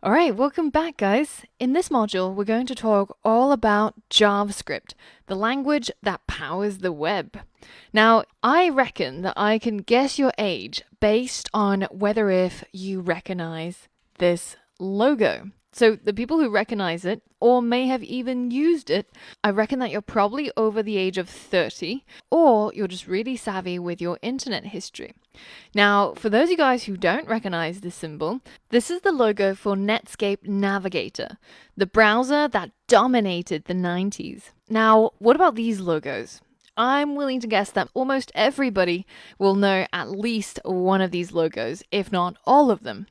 Alright, welcome back guys. In this module, we're going to talk all about JavaScript, the language that powers the web. Now, I reckon that I can guess your age based on whether if you recognize this logo. So the people who recognize it, or may have even used it, I reckon that you're probably over the age of 30, or you're just really savvy with your internet history. Now, for those of you guys who don't recognize this symbol, this is the logo for Netscape Navigator, the browser that dominated the 90s. Now, what about these logos? I'm willing to guess that almost everybody will know at least one of these logos, if not all of them.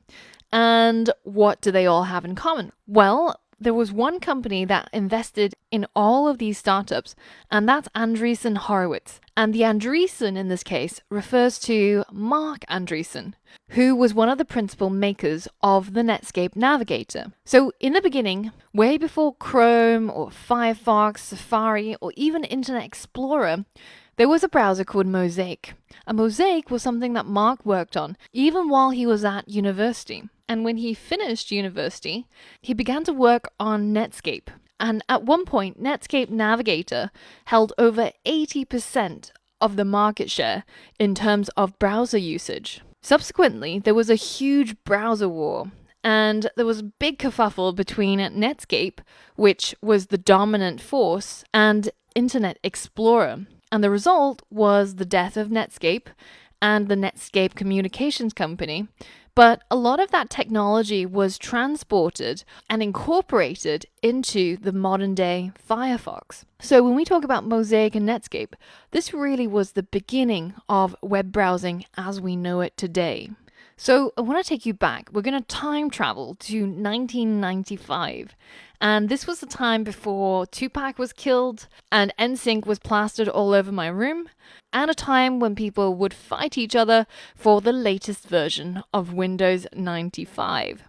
And what do they all have in common? Well, there was one company that invested in all of these startups, and that's Andreessen Horowitz. And the Andreessen in this case refers to Mark Andreessen, who was one of the principal makers of the Netscape Navigator. So in the beginning, way before Chrome or Firefox, Safari, or even Internet Explorer, there was a browser called Mosaic. And Mosaic was something that Mark worked on even while he was at university. And when he finished university, he began to work on Netscape. And at one point, Netscape Navigator held over 80% of the market share in terms of browser usage. Subsequently, there was a huge browser war. And there was a big kerfuffle between Netscape, which was the dominant force, and Internet Explorer. And the result was the death of Netscape and the Netscape Communications Company. But a lot of that technology was transported and incorporated into the modern day Firefox. So when we talk about Mosaic and Netscape, this really was the beginning of web browsing as we know it today. So I want to take you back. We're going to time travel to 1995. And this was the time before Tupac was killed and NSYNC was plastered all over my room, and a time when people would fight each other for the latest version of Windows 95.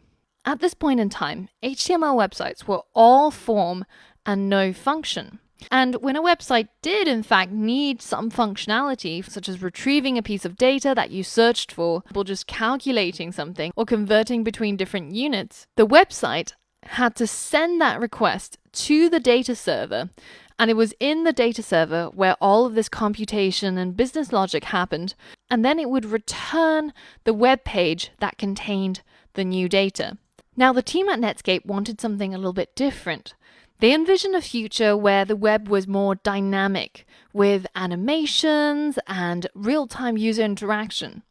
At this point in time, HTML websites were all form and no function. And when a website did in fact need some functionality, such as retrieving a piece of data that you searched for, or just calculating something, or converting between different units, the website had to send that request to the data server, and it was in the data server where all of this computation and business logic happened, and then it would return the web page that contained the new data. Now, the team at Netscape wanted something a little bit different. They envisioned a future where the web was more dynamic, with animations and real-time user interaction.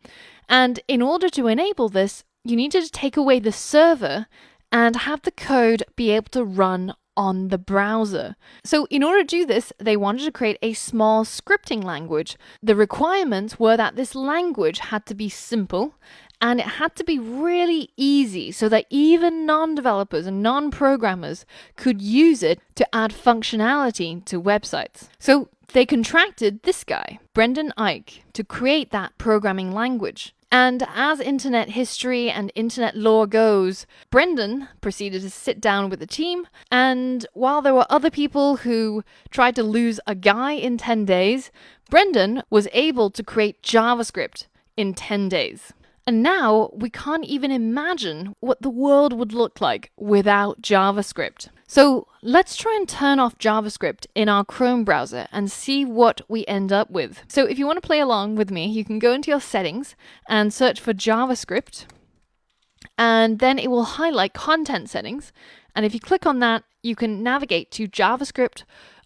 And in order to enable this, you needed to take away the server and have the code be able to run on the browser. So in order to do this, they wanted to create a small scripting language. The requirements were that this language had to be simple, and it had to be really easy so that even non-developers and non-programmers could use it to add functionality to websites. So they contracted this guy, Brendan Eich, to create that programming language. And as internet history and internet lore goes, Brendan proceeded to sit down with the team, and while there were other people who tried to lose a guy in 10 days, Brendan was able to create JavaScript in 10 days. And now we can't even imagine what the world would look like without JavaScript. So let's try and turn off JavaScript in our Chrome browser and see what we end up with. So if you want to play along with me, you can go into your settings and search for JavaScript, and then it will highlight content settings. And if you click on that, you can navigate to JavaScript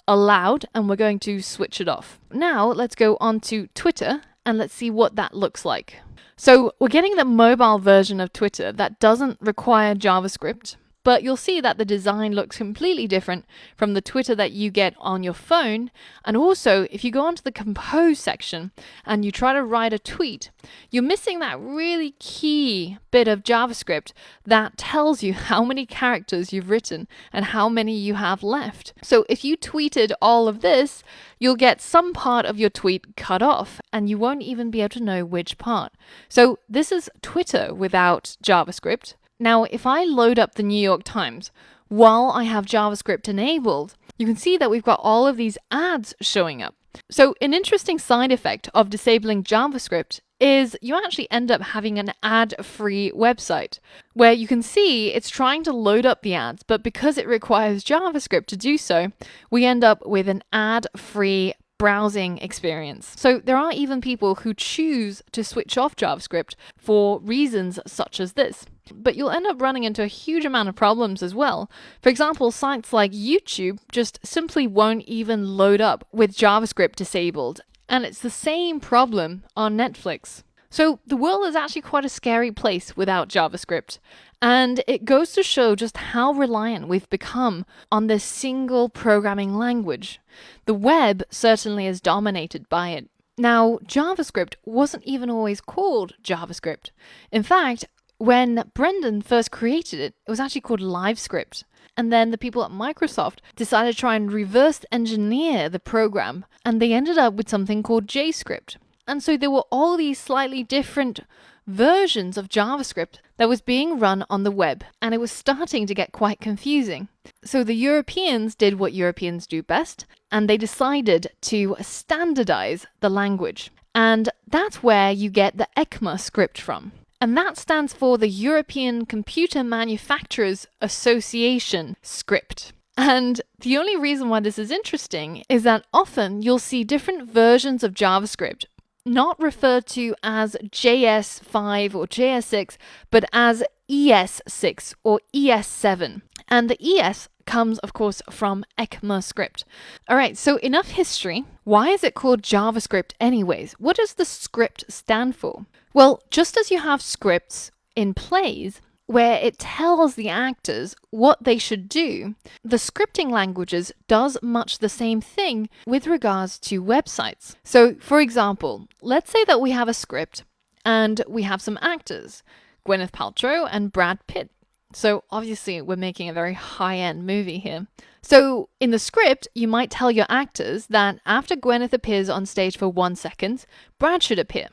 allowed, and we're going to switch it off. Now let's go on to Twitter and let's see what that looks like. So we're getting the mobile version of Twitter that doesn't require JavaScript, but you'll see that the design looks completely different from the Twitter that you get on your phone. And also, if you go onto the compose section and you try to write a tweet, you're missing that really key bit of JavaScript that tells you how many characters you've written and how many you have left. So if you tweeted all of this, you'll get some part of your tweet cut off, and you won't even be able to know which part. So this is Twitter without JavaScript. Now, if I load up the New York Times while I have JavaScript enabled, you can see that we've got all of these ads showing up. So an interesting side effect of disabling JavaScript is you actually end up having an ad-free website where you can see it's trying to load up the ads, but because it requires JavaScript to do so, we end up with an ad-free browsing experience. So there are even people who choose to switch off JavaScript for reasons such as this. But you'll end up running into a huge amount of problems as well. For example, sites like YouTube just simply won't even load up with JavaScript disabled. And it's the same problem on Netflix. So the world is actually quite a scary place without JavaScript. And it goes to show just how reliant we've become on this single programming language. The web certainly is dominated by it. Now, JavaScript wasn't even always called JavaScript. In fact, when Brendan first created it, it was actually called LiveScript. And then the people at Microsoft decided to try and reverse engineer the program, and they ended up with something called JScript. And so there were all these slightly different versions of JavaScript that was being run on the web, and it was starting to get quite confusing. So the Europeans did what Europeans do best, and they decided to standardize the language. And that's where you get the ECMA script from. And that stands for the European Computer Manufacturers Association script. And the only reason why this is interesting is that often you'll see different versions of JavaScript not referred to as JS5 or JS6, but as ES6 or ES7. And the ES comes, of course, from ECMAScript. All right, so enough history. Why is it called JavaScript anyways? What does the script stand for? Well, just as you have scripts in plays where it tells the actors what they should do, the scripting languages does much the same thing with regards to websites. So, for example, let's say that we have a script and we have some actors, Gwyneth Paltrow and Brad Pitt. So obviously we're making a very high-end movie here. So in the script, you might tell your actors that after Gwyneth appears on stage for 1 second, Brad should appear.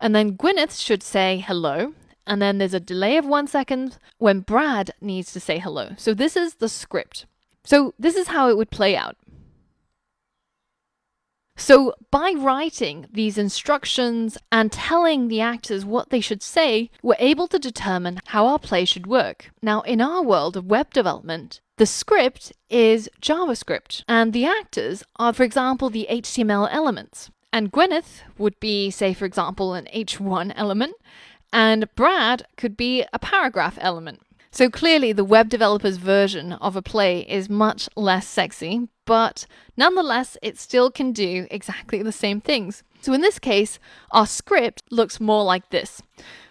And then Gwyneth should say hello. And then there's a delay of 1 second when Brad needs to say hello. So this is the script. So this is how it would play out. So by writing these instructions and telling the actors what they should say, we're able to determine how our play should work. Now, in our world of web development, the script is JavaScript, and the actors are, for example, the HTML elements. And Gwyneth would be, say, for example, an H1 element, and Brad could be a paragraph element. So clearly the web developer's version of a play is much less sexy, but nonetheless, it still can do exactly the same things. So in this case, our script looks more like this.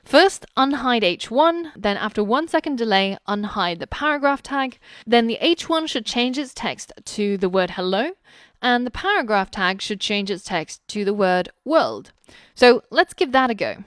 First, unhide H1, then after 1 second delay, unhide the paragraph tag. Then the H1 should change its text to the word hello, and the paragraph tag should change its text to the word world. So let's give that a go.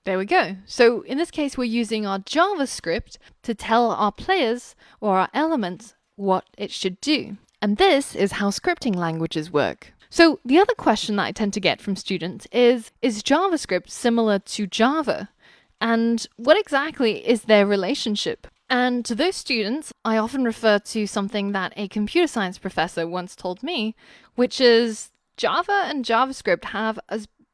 There we go. So in this case, we're using our JavaScript to tell our players or our elements what it should do. And this is how scripting languages work. So the other question that I tend to get from students is JavaScript similar to Java? And what exactly is their relationship? And to those students, I often refer to something that a computer science professor once told me, which is Java and JavaScript have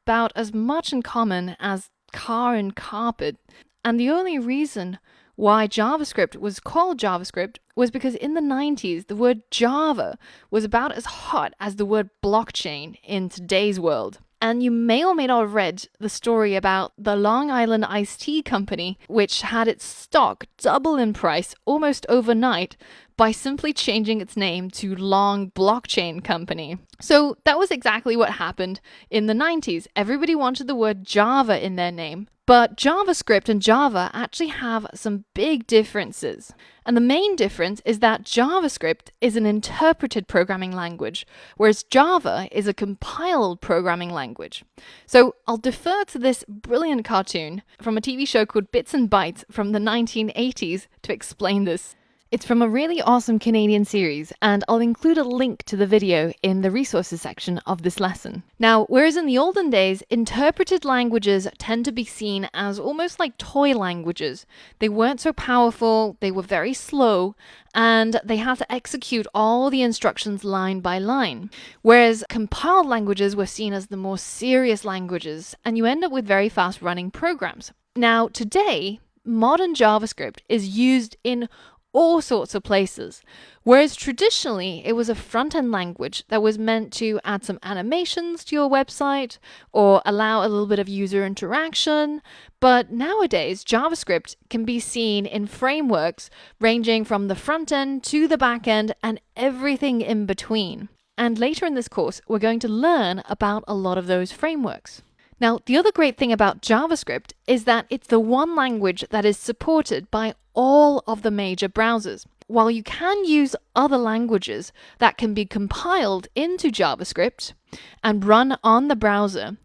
about as much in common as car and carpet. And the only reason why JavaScript was called JavaScript was because in the 90s, the word Java was about as hot as the word blockchain in today's world. And you may or may not have read the story about the Long Island iced tea company, which had its stock double in price almost overnight by simply changing its name to Long Blockchain Company. So that was exactly what happened in the 90s. Everybody wanted the word Java in their name, but JavaScript and Java actually have some big differences. And the main difference is that JavaScript is an interpreted programming language, whereas Java is a compiled programming language. So I'll defer to this brilliant cartoon from a TV show called Bits and Bytes from the 1980s to explain this. It's from a really awesome Canadian series, and I'll include a link to the video in the resources section of this lesson. Now, whereas in the olden days, interpreted languages tend to be seen as almost like toy languages. They weren't so powerful, they were very slow, and they had to execute all the instructions line by line. Whereas compiled languages were seen as the more serious languages, and you end up with very fast running programs. Now, today, modern JavaScript is used in all sorts of places. Whereas traditionally it was a front-end language that was meant to add some animations to your website or allow a little bit of user interaction. But nowadays, JavaScript can be seen in frameworks ranging from the front end to the back end and everything in between. And later in this course, we're going to learn about a lot of those frameworks. Now, the other great thing about JavaScript is that it's the one language that is supported by all of the major browsers. While you can use other languages that can be compiled into JavaScript and run on the browser,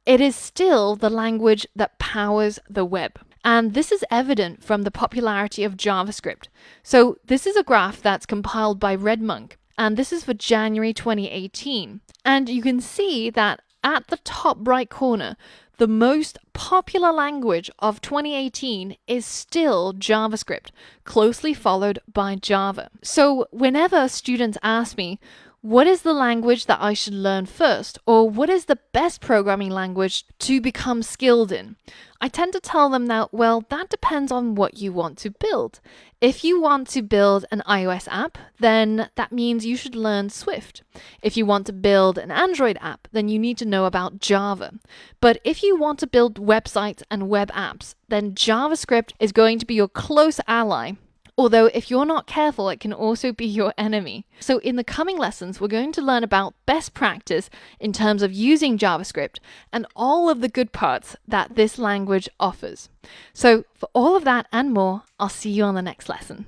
it is still the language that powers the web. And this is evident from the popularity of JavaScript. So this is a graph that's compiled by RedMonk, and this is for January 2018. And you can see that at the top right corner, the most popular language of 2018 is still JavaScript, closely followed by Java. So whenever students ask me, what is the language that I should learn first? Or what is the best programming language to become skilled in? I tend to tell them that, well, that depends on what you want to build. If you want to build an iOS app, then that means you should learn Swift. If you want to build an Android app, then you need to know about Java. But if you want to build websites and web apps, then JavaScript is going to be your close ally. Although if you're not careful, it can also be your enemy. So in the coming lessons, we're going to learn about best practice in terms of using JavaScript and all of the good parts that this language offers. So for all of that and more, I'll see you on the next lesson.